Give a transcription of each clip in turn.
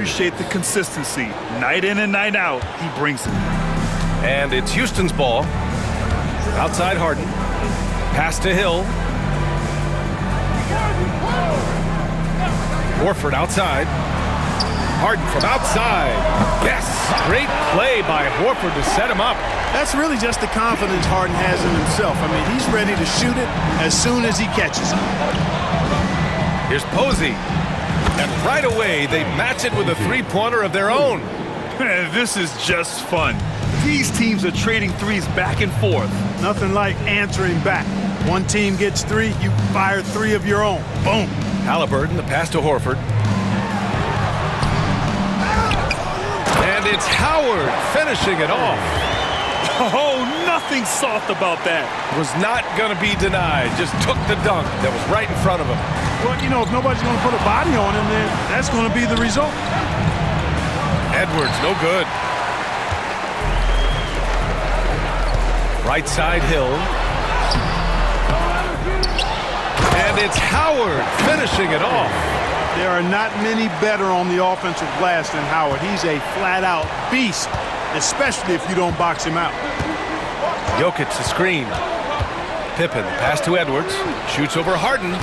appreciate the consistency. Night in and night out, he brings it. And it's Houston's ball. Outside Harden. Pass to Hill. Horford outside. Harden from outside. Yes! Great play by Horford to set him up. That's really just the confidence Harden has in himself. I mean, he's ready to shoot it as soon as he catches it. Here's Posey. And right away, they match it with a three-pointer of their own. This is just fun. These teams are trading threes back and forth. Nothing like answering back. One team gets three, you fire three of your own. Boom. Halliburton, the pass to Horford. And it's Howard finishing it off. Oh, nothing soft about that. Was not going to be denied. Just took the dunk that was right in front of him. Well, you know, if nobody's going to put a body on him, then that's going to be the result. Edwards, no good. Right side Hill. And it's Howard finishing it off. There are not many better on the offensive glass than Howard. He's a flat-out beast, especially if you don't box him out. Jokic the screen. Pippen, pass to Edwards. Shoots over Harden.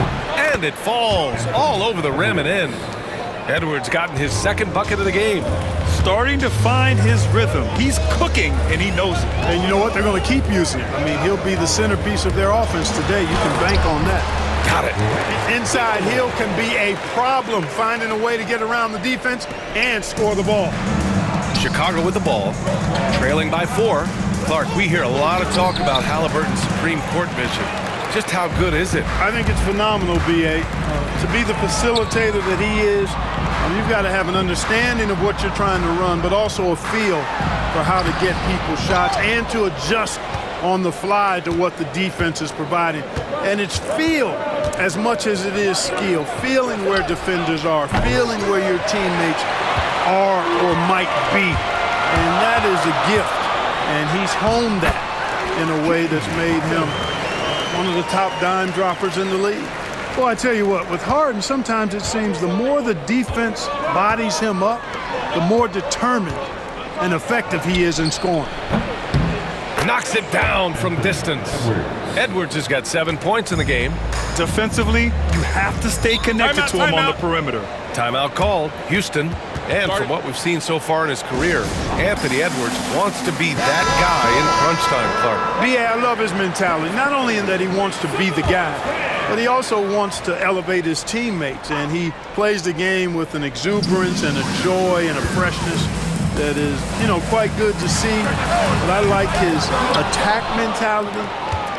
And it falls all over the rim and in. Edwards gotten his second bucket of the game. Starting to find his rhythm. He's cooking, and he knows it. And you know what? They're going to keep using him. I mean, he'll be the centerpiece of their offense today. You can bank on that. Got it. Inside Hill can be a problem, finding a way to get around the defense and score the ball. Chicago with the ball, trailing by 4. Clark, we hear a lot of talk about Halliburton's Supreme Court vision. Just how good is it? I think it's phenomenal, B.A. To be the facilitator that he is, you've got to have an understanding of what you're trying to run, but also a feel for how to get people shots and to adjust on the fly to what the defense is providing. And it's feel as much as it is skill, feeling where defenders are, feeling where your teammates are or might be. And that is a gift. And he's honed that in a way that's made him one of the top dime droppers in the league. Well, I tell you what, with Harden, sometimes it seems the more the defense bodies him up, the more determined and effective he is in scoring. Knocks it down from distance. Edwards has got 7 points in the game. Defensively, you have to stay connected to him on the perimeter. Timeout called. Houston. And from what we've seen so far in his career, Anthony Edwards wants to be that guy in crunch time, Clark. B.A., I love his mentality. Not only in that he wants to be the guy, but he also wants to elevate his teammates. And he plays the game with an exuberance and a joy and a freshness that is, you know, quite good to see. But I like his attack mentality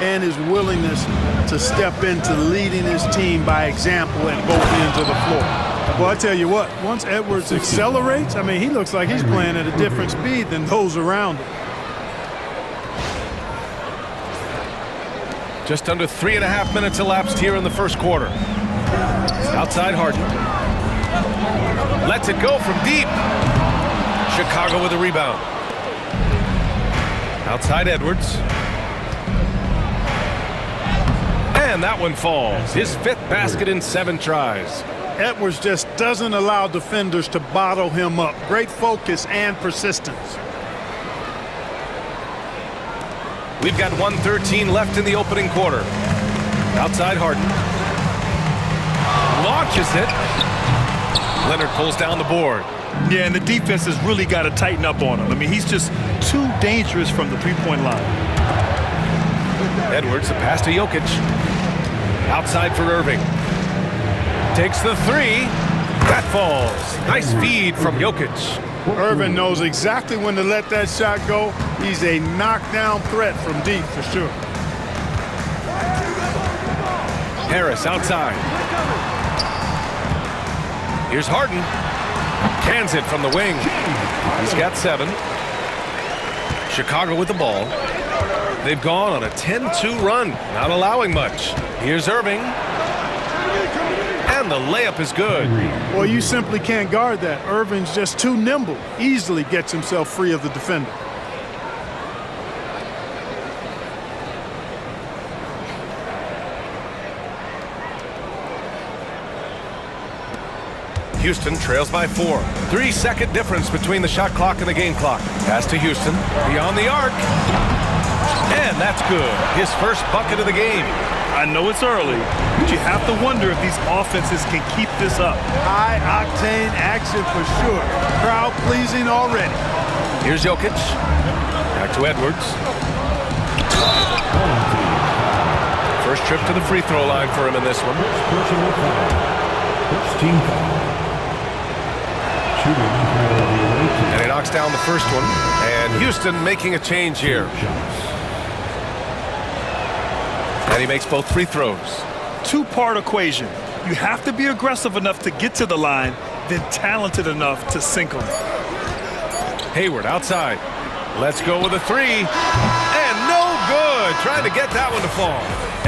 and his willingness to step into leading his team by example at both ends of the floor. Well, I tell you what, once Edwards accelerates, I mean, he looks like he's playing at a different speed than those around him. Just under 3.5 minutes elapsed here in the first quarter. Outside Harden. Lets it go from deep. Chicago with a rebound. Outside Edwards. And that one falls. His 5th basket in 7 tries. Edwards just doesn't allow defenders to bottle him up. Great focus and persistence. We've got 1:13 left in the opening quarter. Outside Harden. Launches it. Leonard pulls down the board. Yeah, and the defense has really got to tighten up on him. I mean, he's just too dangerous from the three-point line. Edwards, the pass to Jokic. Outside for Irving. Takes the 3. That falls. Nice feed from Jokic. Irving knows exactly when to let that shot go. He's a knockdown threat from deep for sure. Harris outside. Here's Harden. Cans it from the wing. He's got 7. Chicago with the ball. They've gone on a 10-2 run, not allowing much. Here's Irving. And the layup is good. Well, you simply can't guard that. Irving's just too nimble. Easily gets himself free of the defender. Houston trails by 4. 3-second difference between the shot clock and the game clock. Pass to Houston, beyond the arc. And that's good. His first bucket of the game. I know it's early, but you have to wonder if these offenses can keep this up. High-octane action for sure. Crowd-pleasing already. Here's Jokic. Back to Edwards. First trip to the free throw line for him in this one. Personal foul. First team foul. Shooting for the away team. And he knocks down the first one. And Houston making a change here. And he makes both free throws. Two-part equation. You have to be aggressive enough to get to the line, then talented enough to sink them. Hayward outside. Let's go with a three. And no good. Trying to get that one to fall.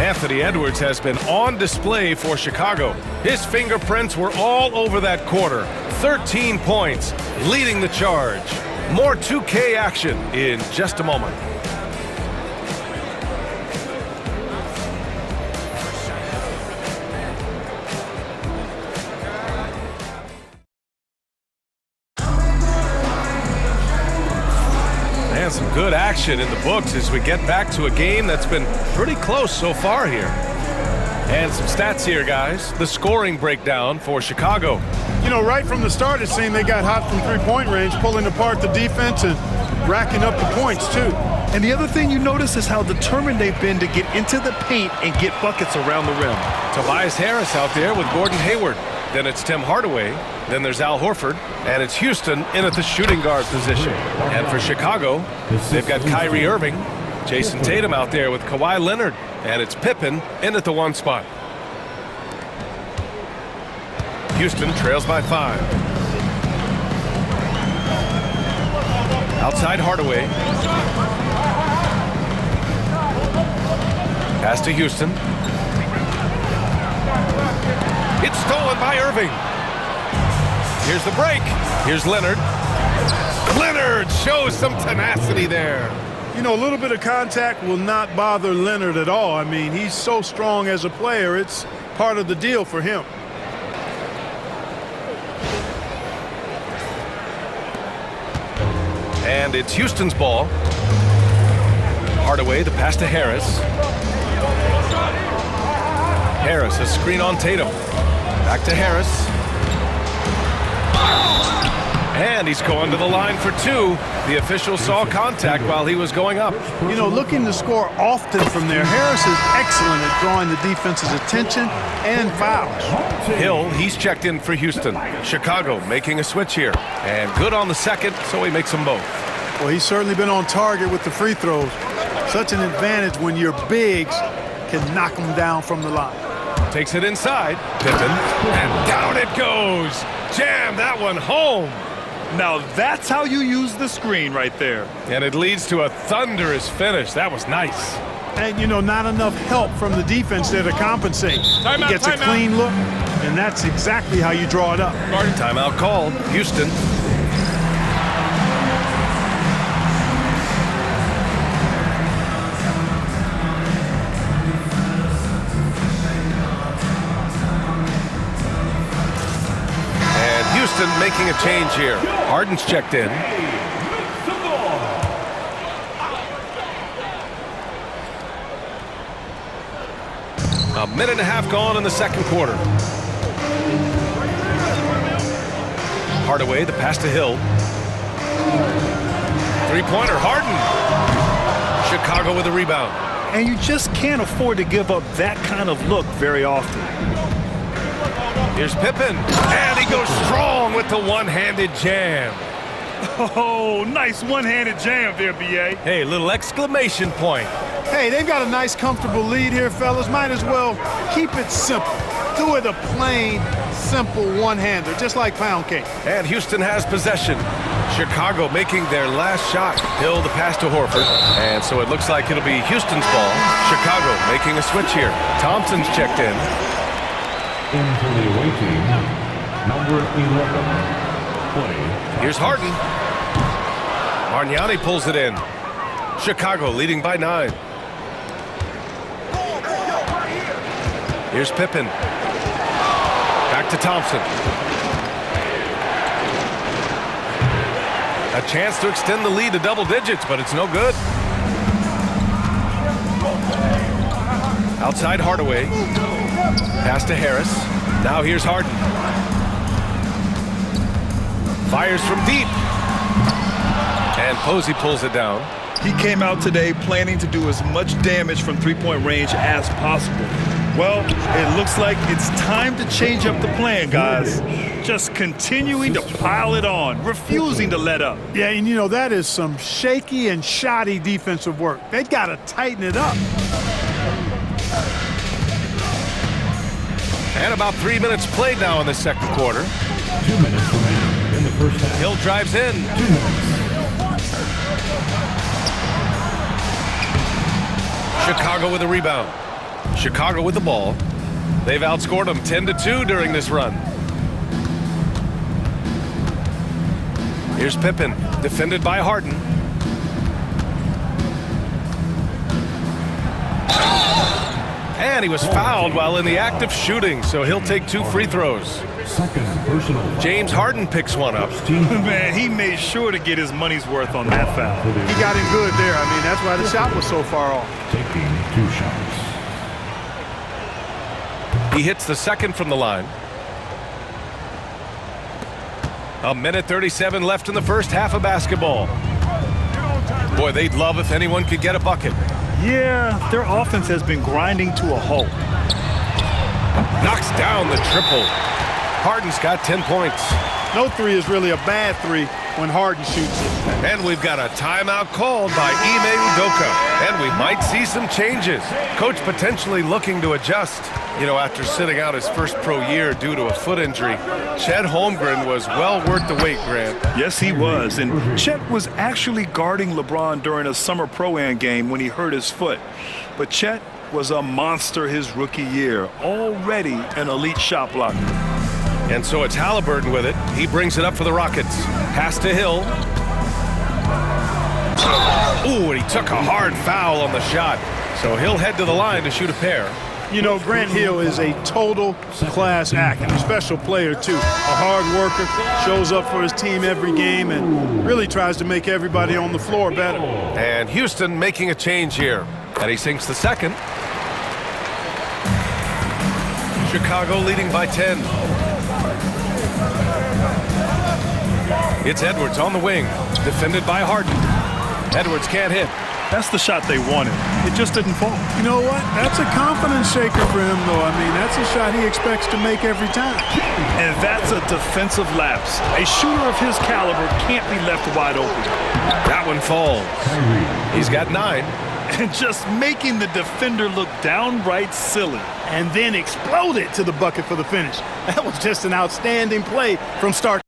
Anthony Edwards has been on display for Chicago. His fingerprints were all over that quarter. 13 points, leading the charge. More 2K action in just a moment. And some good action in the books as we get back to a game that's been pretty close so far here. And some stats here, guys. The scoring breakdown for Chicago. You know, right from the start, it seemed they got hot from three-point range, pulling apart the defense and racking up the points, too. And the other thing you notice is how determined they've been to get into the paint and get buckets around the rim. Tobias Harris out there with Gordon Hayward. Then it's Tim Hardaway. Then there's Al Horford. And it's Houston in at the shooting guard position. And for Chicago, they've got Kyrie Irving, Jason Tatum out there with Kawhi Leonard. And it's Pippen in at the 1 spot. Houston trails by 5. Outside Hardaway. Pass to Houston. It's stolen by Irving. Here's the break. Here's Leonard. Leonard shows some tenacity there. You know, a little bit of contact will not bother Leonard at all. I mean, he's so strong as a player. It's part of the deal for him. And it's Houston's ball. Hardaway, the pass to Harris. Harris, a screen on Tatum. Back to Harris. And he's going to the line for 2. The official saw contact while he was going up. You know, looking to score often from there. Harris is excellent at drawing the defense's attention and fouls. Hill, he's checked in for Houston. Chicago making a switch here. And good on the second, so he makes them both. Well, he's certainly been on target with the free throws. Such an advantage when your bigs can knock them down from the line. Takes it inside. Pippen. And down it goes. Jam that one home. Now that's how you use the screen right there. And it leads to a thunderous finish. That was nice. And, you know, not enough help from the defense there to compensate. He gets a clean look, and that's exactly how you draw it up. Timeout called. Houston. Houston making a change here. Harden's checked in. A minute and a half gone in the second quarter. Hardaway, the pass to Hill. Three-pointer, Harden. Chicago with a rebound. And you just can't afford to give up that kind of look very often. Here's Pippen, and he goes strong with the one-handed jam. Oh, nice one-handed jam there, B.A. Hey, little exclamation point. Hey, they've got a nice, comfortable lead here, fellas. Might as well keep it simple. Do it a plain, simple one-hander, just like pound cake. And Houston has possession. Chicago making their last shot. Hill, the pass to Horford. And so it looks like it'll be Houston's ball. Chicago making a switch here. Thompson's checked in. In for the away team, number 11, play. Here's Harden. Bargnani pulls it in. Chicago leading by 9. Here's Pippen. Back to Thompson. A chance to extend the lead to double digits, but it's no good. Outside Hardaway. Pass to Harris. Now here's Harden. Fires from deep. And Posey pulls it down. He came out today planning to do as much damage from three-point range as possible. Well, it looks like it's time to change up the plan, guys. Just continuing to pile it on, refusing to let up. Yeah, and you know, that is some shaky and shoddy defensive work. They got to tighten it up. And about 3 minutes played now in the second quarter. 2 minutes remaining in the first half. Hill drives in. 2 minutes. Chicago with a rebound. Chicago with the ball. They've outscored them 10-2 during this run. Here's Pippen, defended by Harden. And he was fouled while in the act of shooting, so he'll take 2 free throws. Second personal foul. James Harden picks one up. Man, he made sure to get his money's worth on that foul. He got him good there. I mean, that's why the shot was so far off. Taking 2 shots. He hits the second from the line. A minute 37 left in the first half of basketball. Boy, they'd love if anyone could get a bucket. Yeah, their offense has been grinding to a halt. Knocks down the triple. Harden's got 10 points. No three is really a bad three when Harden shoots it. And we've got a timeout called by Ime Udoka. And we might see some changes. Coach potentially looking to adjust. You know, after sitting out his first pro year due to a foot injury, Chet Holmgren was well worth the wait, Grant. Yes, he was. And Chet was actually guarding LeBron during a summer Pro-Am game when he hurt his foot. But Chet was a monster his rookie year, already an elite shot blocker. And so it's Halliburton with it. He brings it up for the Rockets. Pass to Hill. Ooh, and he took a hard foul on the shot. So he'll head to the line to shoot a pair. You know, Grant Hill is a total class act and a special player, too. A hard worker, shows up for his team every game, and really tries to make everybody on the floor better. And Houston making a change here. And he sinks the second. Chicago leading by 10. It's Edwards on the wing, defended by Harden. Edwards can't hit. That's the shot they wanted. It just didn't fall. You know what? That's a confidence shaker for him, though. I mean, that's a shot he expects to make every time. And that's a defensive lapse. A shooter of his caliber can't be left wide open. That one falls. He's got 9. And just making the defender look downright silly. And then exploded to the bucket for the finish. That was just an outstanding play from start.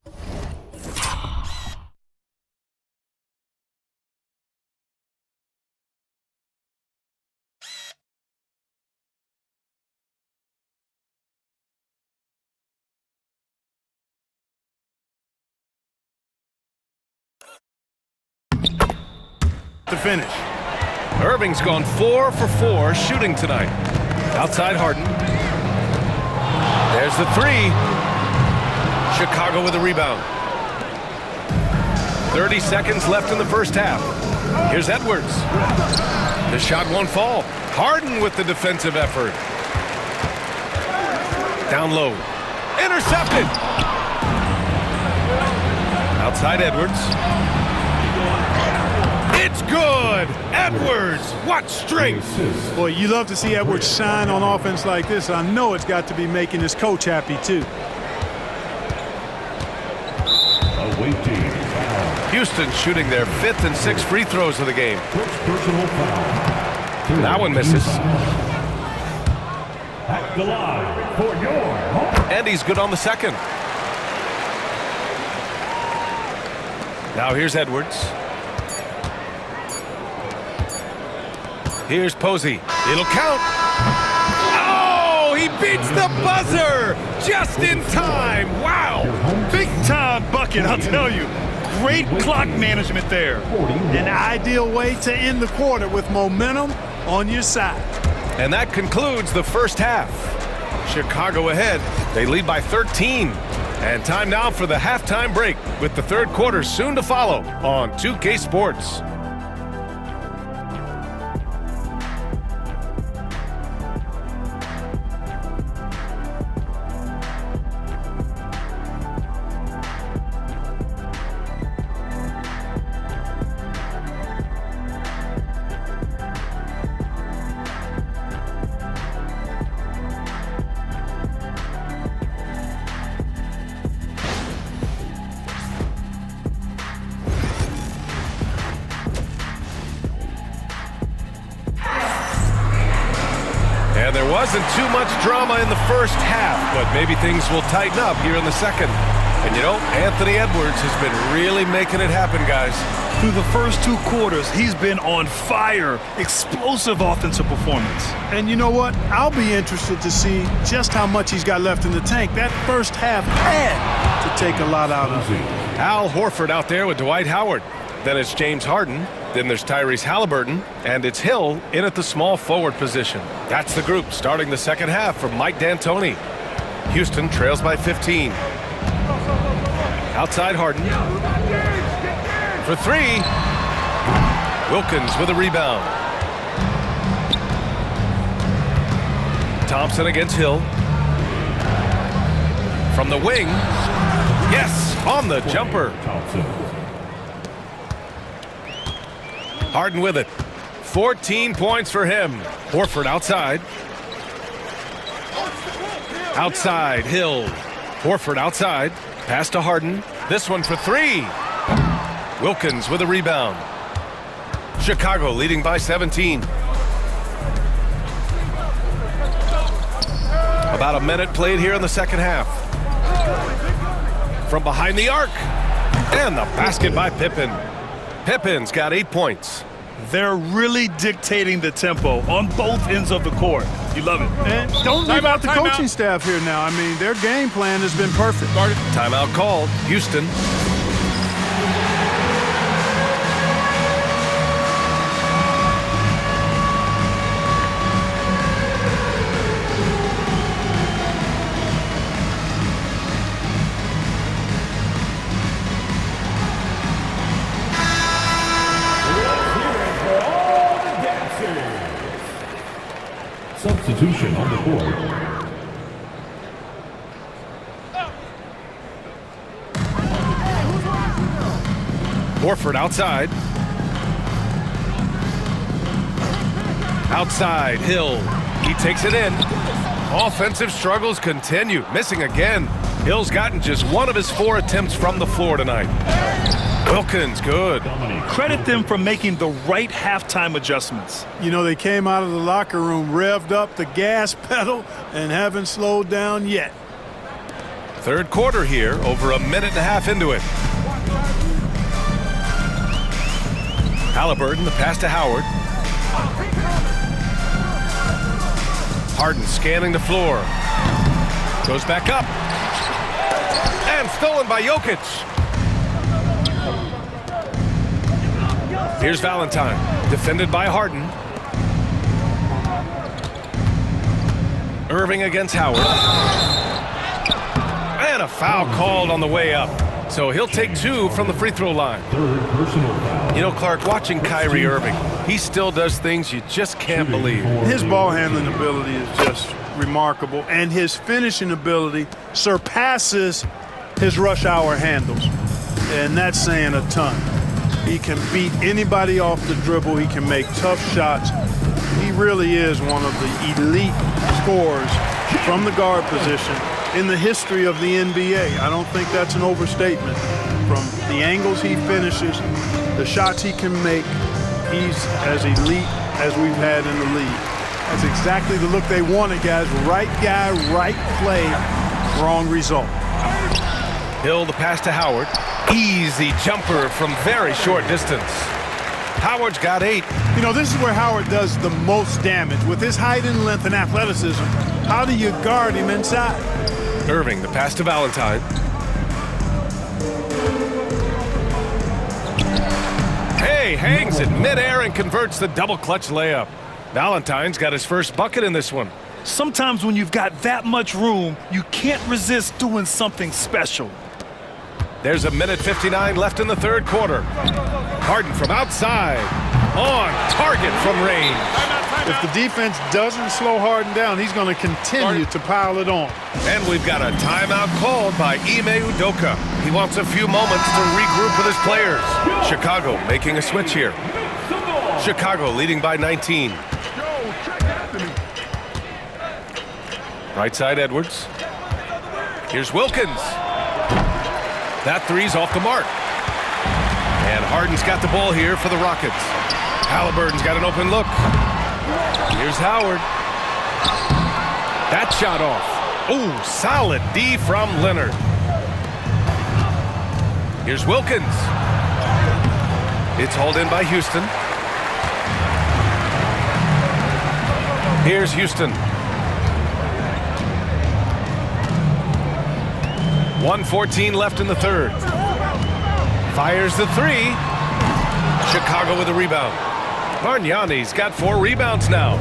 To finish. Irving's gone 4 for 4 shooting tonight. Outside Harden. There's the 3. Chicago with a rebound. 30 seconds left in the first half. Here's Edwards. The shot won't fall. Harden with the defensive effort. Down low. Intercepted. Outside Edwards. It's good! Edwards! What strength! Boy, you love to see Edwards shine on offense like this. I know it's got to be making his coach happy, too. Away team foul. Houston shooting their 5th and 6th free throws of the game. First personal foul. That one misses. At the line for your home. And he's good on the second. Now here's Edwards. Here's Posey. It'll count. Oh, he beats the buzzer just in time. Wow. Big time bucket, I'll tell you. Great clock management there. An ideal way to end the quarter with momentum on your side. And that concludes the first half. Chicago ahead. They lead by 13. And time now for the halftime break, with the third quarter soon to follow on 2K Sports. And there wasn't too much drama in the first half, but maybe things will tighten up here in the second. And you know, Anthony Edwards has been really making it happen, guys. Through the first 2 quarters, he's been on fire. Explosive offensive performance. And you know what? I'll be interested to see just how much he's got left in the tank. That first half had to take a lot out of him. Al Horford out there with Dwight Howard. Then it's James Harden. Then there's Tyrese Halliburton. And it's Hill in at the small forward position. That's the group starting the second half for Mike D'Antoni. Houston trails by 15. Outside Harden. For 3. Wilkins with a rebound. Thompson against Hill. From the wing. Yes, on the jumper. Thompson. Harden with it. 14 points for him. Horford outside. Outside, Hill. Horford outside. Pass to Harden. This one for 3. Wilkins with a rebound. Chicago leading by 17. About a minute played here in the second half. From behind the arc. And the basket by Pippen. Pippen's got 8 points. They're really dictating the tempo on both ends of the court. You love it. And don't leave out the coaching staff here now. I mean, their game plan has been perfect. Timeout called. Houston. Substitution on the court. Horford outside. Outside, Hill. He takes it in. Offensive struggles continue. Missing again. Hill's gotten just 1 of his 4 attempts from the floor tonight. Wilkins, good. Credit them for making the right halftime adjustments. You know, they came out of the locker room, revved up the gas pedal, and haven't slowed down yet. Third quarter here, over a minute and a half into it. Halliburton, the pass to Howard. Harden scanning the floor. Goes back up. And stolen by Jokic. Here's Valentine, defended by Harden. Irving against Howard. And a foul called on the way up. So he'll take 2 from the free throw line. Third personal foul. You know, Clark, watching Kyrie Irving, he still does things you just can't believe. His ball handling ability is just remarkable, and his finishing ability surpasses his rush hour handles. And that's saying a ton. He can beat anybody off the dribble. He can make tough shots. He really is one of the elite scorers from the guard position in the history of the NBA. I don't think that's an overstatement. From the angles he finishes, the shots he can make, he's as elite as we've had in the league. That's exactly the look they wanted, guys. Right guy, right play, wrong result. Hill, the pass to Howard. Easy jumper from very short distance. Howard's got 8. You know, this is where Howard does the most damage. With his height and length and athleticism, how do you guard him inside? Irving, the pass to Valentine. Hey, hangs in midair and converts the double clutch layup. Valentine's got his first bucket in this one. Sometimes when you've got that much room, you can't resist doing something special. There's a minute 59 left in the third quarter. Harden from outside. On target from range. If the defense doesn't slow Harden down, he's going to continue to pile it on. And we've got a timeout called by Ime Udoka. He wants a few moments to regroup with his players. Chicago making a switch here. Chicago leading by 19. Right side Edwards. Here's Wilkins. That three's off the mark. And Harden's got the ball here for the Rockets. Halliburton's got an open look. Here's Howard. That shot off. Ooh, solid D from Leonard. Here's Wilkins. It's hauled in by Houston. Here's Houston. 1:14 left in the third. Fires the three. Chicago with a rebound. Bargnani's got 4 rebounds now.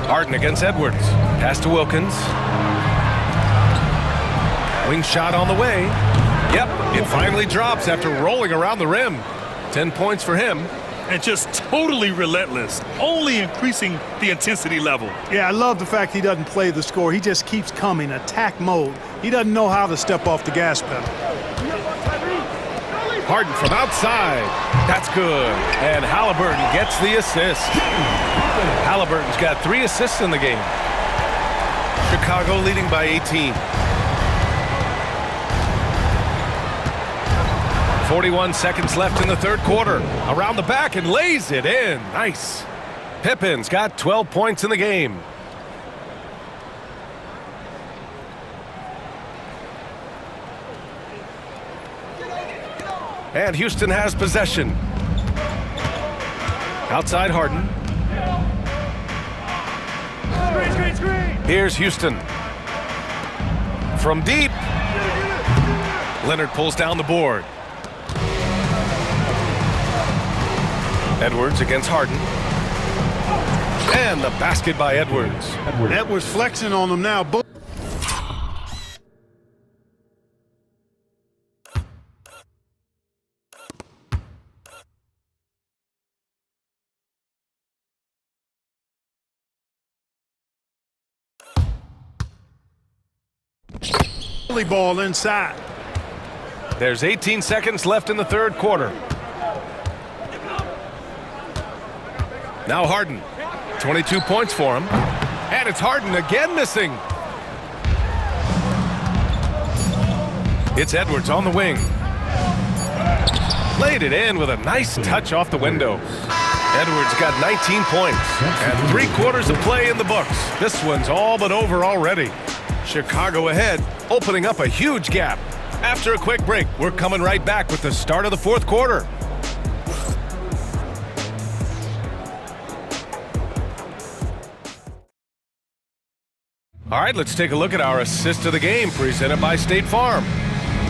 Harden against Edwards. Pass to Wilkins. Wing shot on the way. Yep, it finally drops after rolling around the rim. 10 points for him. And just totally relentless, only increasing the intensity level. Yeah, I love the fact he doesn't play the score. He just keeps coming, attack mode. He doesn't know how to step off the gas pedal. Harden from outside. That's good. And Halliburton gets the assist. Halliburton's got 3 assists in the game. Chicago leading by 18. 41 seconds left in the third quarter. Around the back and lays it in. Nice. Pippen's got 12 points in the game. And Houston has possession. Outside Harden. Here's Houston. From deep. Leonard pulls down the board. Edwards against Harden. And the basket by Edwards. Edwards flexing on him now. Ball inside. There's 18 seconds left in the third quarter. Now Harden. 22 points for him. And it's Harden again missing. It's Edwards on the wing. Laid it in with a nice touch off the window. Edwards got 19 points and 3 quarters of play in the books. This one's all but over already. Chicago ahead, opening up a huge gap. After a quick break, we're coming right back with the start of the fourth quarter. All right, let's take a look at our assist of the game presented by State Farm.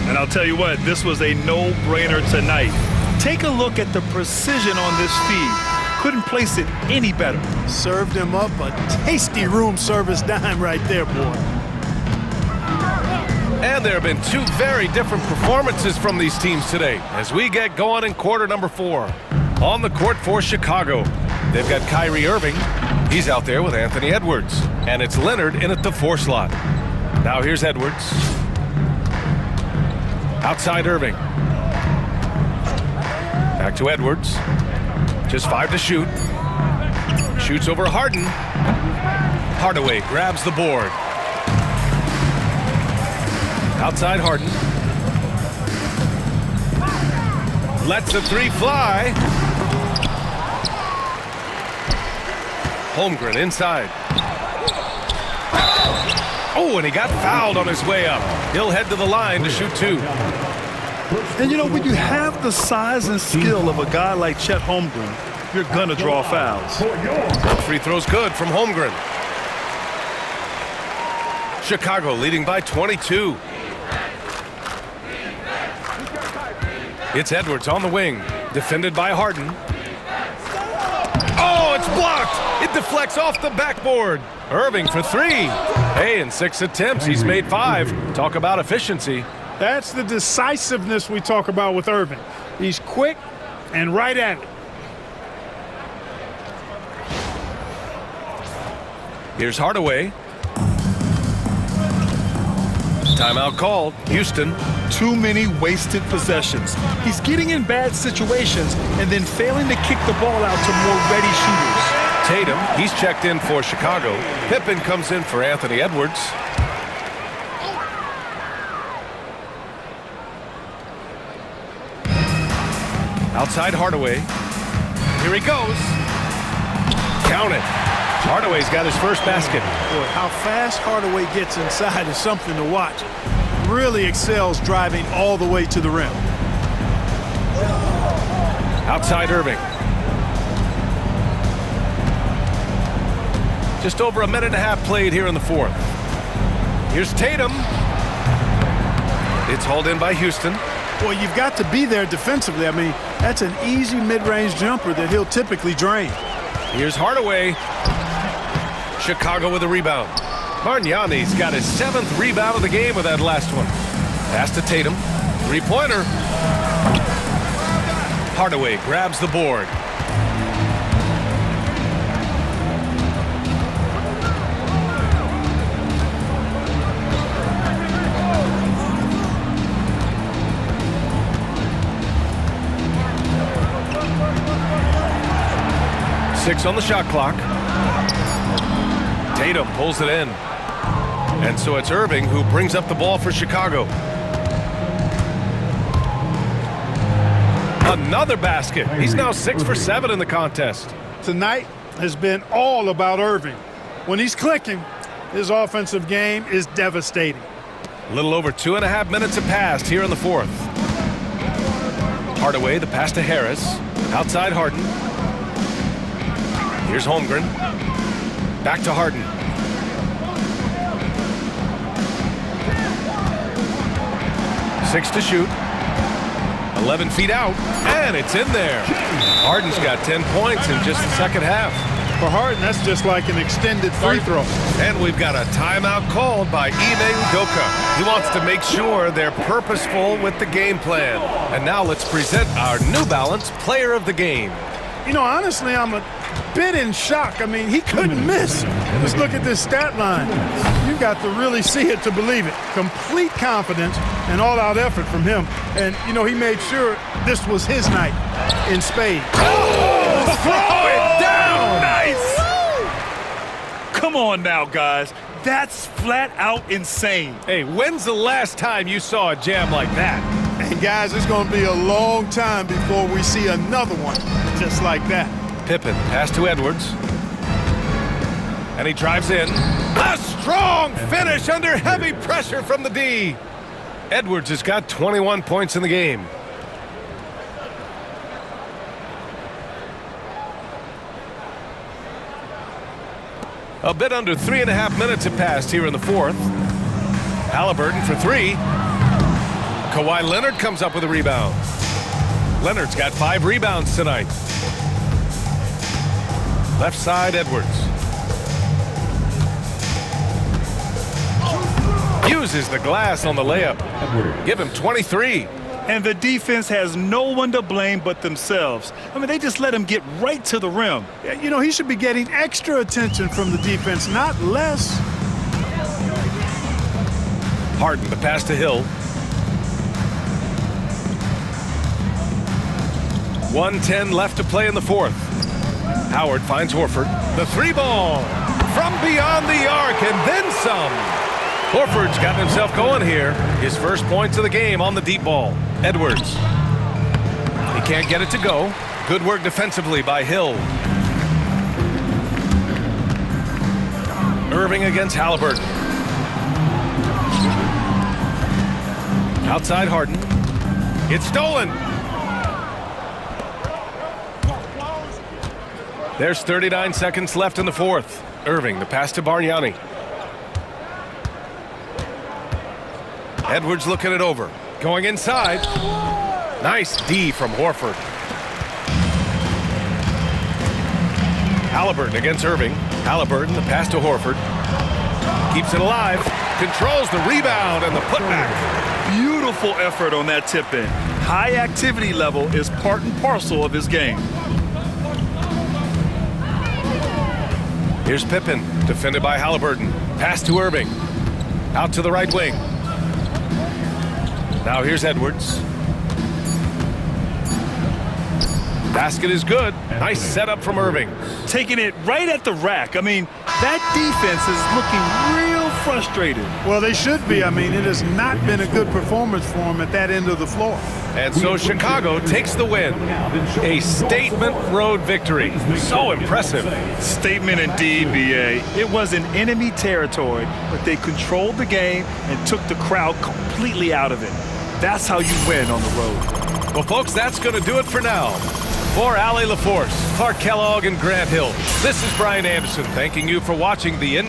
And I'll tell you what, this was a no-brainer tonight. Take a look at the precision on this feed. Couldn't place it any better. Served him up a tasty room service dime right there, boy. And there have been 2 very different performances from these teams today as we get going in quarter number 4. On the court for Chicago, they've got Kyrie Irving. He's out there with Anthony Edwards. And it's Leonard in at the 4 slot. Now here's Edwards. Outside Irving. Back to Edwards. Just 5 to shoot. Shoots over Harden. Hardaway grabs the board. Outside Harden. Lets the 3 fly. Holmgren inside. Oh, and he got fouled on his way up. He'll head to the line to shoot 2. And you know, when you have the size and skill of a guy like Chet Holmgren, you're gonna draw fouls. Both free throws good from Holmgren. Chicago leading by 22. It's Edwards on the wing, defended by Harden. Oh, it's blocked! deflects off the backboard. Irving for three. Hey, in 6 attempts, he's made 5. Talk about efficiency. That's the decisiveness we talk about with Irving. He's quick and right at it. Here's Hardaway. Timeout called. Houston. Too many wasted possessions. He's getting in bad situations and then failing to kick the ball out to more ready shooters. Tatum, he's checked in for Chicago. Pippen comes in for Anthony Edwards. Outside Hardaway. Here he goes. Count it. Hardaway's got his first basket. Boy, how fast Hardaway gets inside is something to watch. Really excels driving all the way to the rim. Outside Irving. Just over a minute and a half played here in the fourth. Here's Tatum. It's hauled in by Houston. Well, you've got to be there defensively. I mean, that's an easy mid-range jumper that he'll typically drain. Here's Hardaway. Chicago with a rebound. Bargnani's got his 7th rebound of the game with that last one. Pass to Tatum. Three-pointer. Hardaway grabs the board. Six on the shot clock. Tatum pulls it in. And so it's Irving who brings up the ball for Chicago. Another basket. He's now 6 for 7 in the contest. Tonight has been all about Irving. When he's clicking, his offensive game is devastating. A little over 2.5 minutes have passed here in the fourth. Hardaway, the pass to Harris. Outside Harden. Here's Holmgren. Back to Harden. Six to shoot. 11 feet out. And it's in there. Harden's got 10 points in just the second half. For Harden, that's just like an extended free throw. And we've got a timeout called by Ime Udoka. He wants to make sure they're purposeful with the game plan. And now let's present our New Balance Player of the Game. You know, honestly, I'm a bit in shock. I mean, he couldn't miss. Just look at this stat line. You've got to really see it to believe it. Complete confidence and all-out effort from him. And, you know, he made sure this was his night in spades. Oh, throw it down! Nice! Come on now, guys. That's flat out insane. Hey, when's the last time you saw a jam like that? And, guys, it's going to be a long time before we see another one just like that. Pippen, pass to Edwards. And he drives in. A strong finish under heavy pressure from the D. Edwards has got 21 points in the game. A bit under 3.5 minutes have passed here in the fourth. Halliburton for three. Kawhi Leonard comes up with a rebound. Leonard's got 5 rebounds tonight. Left side, Edwards. Uses the glass on the layup. Give him 23. And the defense has no one to blame but themselves. I mean, they just let him get right to the rim. You know, he should be getting extra attention from the defense, not less. Harden, the pass to Hill. 1:10 left to play in the fourth. Howard finds Horford. The three ball from beyond the arc and then some. Horford's gotten himself going here. His first points of the game on the deep ball. Edwards. He can't get it to go. Good work defensively by Hill. Irving against Halliburton. Outside Harden. It's stolen. There's 39 seconds left in the fourth. Irving, the pass to Bargnani. Edwards looking it over. Going inside. Nice D from Horford. Halliburton against Irving. Halliburton, the pass to Horford. Keeps it alive. Controls the rebound and the putback. Beautiful effort on that tip-in. High activity level is part and parcel of his game. Here's Pippen, defended by Halliburton. Pass to Irving. Out to the right wing. Now here's Edwards. Basket is good. Nice setup from Irving. Taking it right at the rack. I mean, that defense is looking real frustrated. Well, they should be. I mean, it has not been a good performance for them at that end of the floor. And so Chicago takes the win. A statement road victory. So impressive. Statement indeed, BA. It was in enemy territory, but they controlled the game and took the crowd completely out of it. That's how you win on the road. Well, folks, that's going to do it for now. For Allie LaForce, Clark Kellogg, and Grant Hill, this is Brian Anderson thanking you for watching the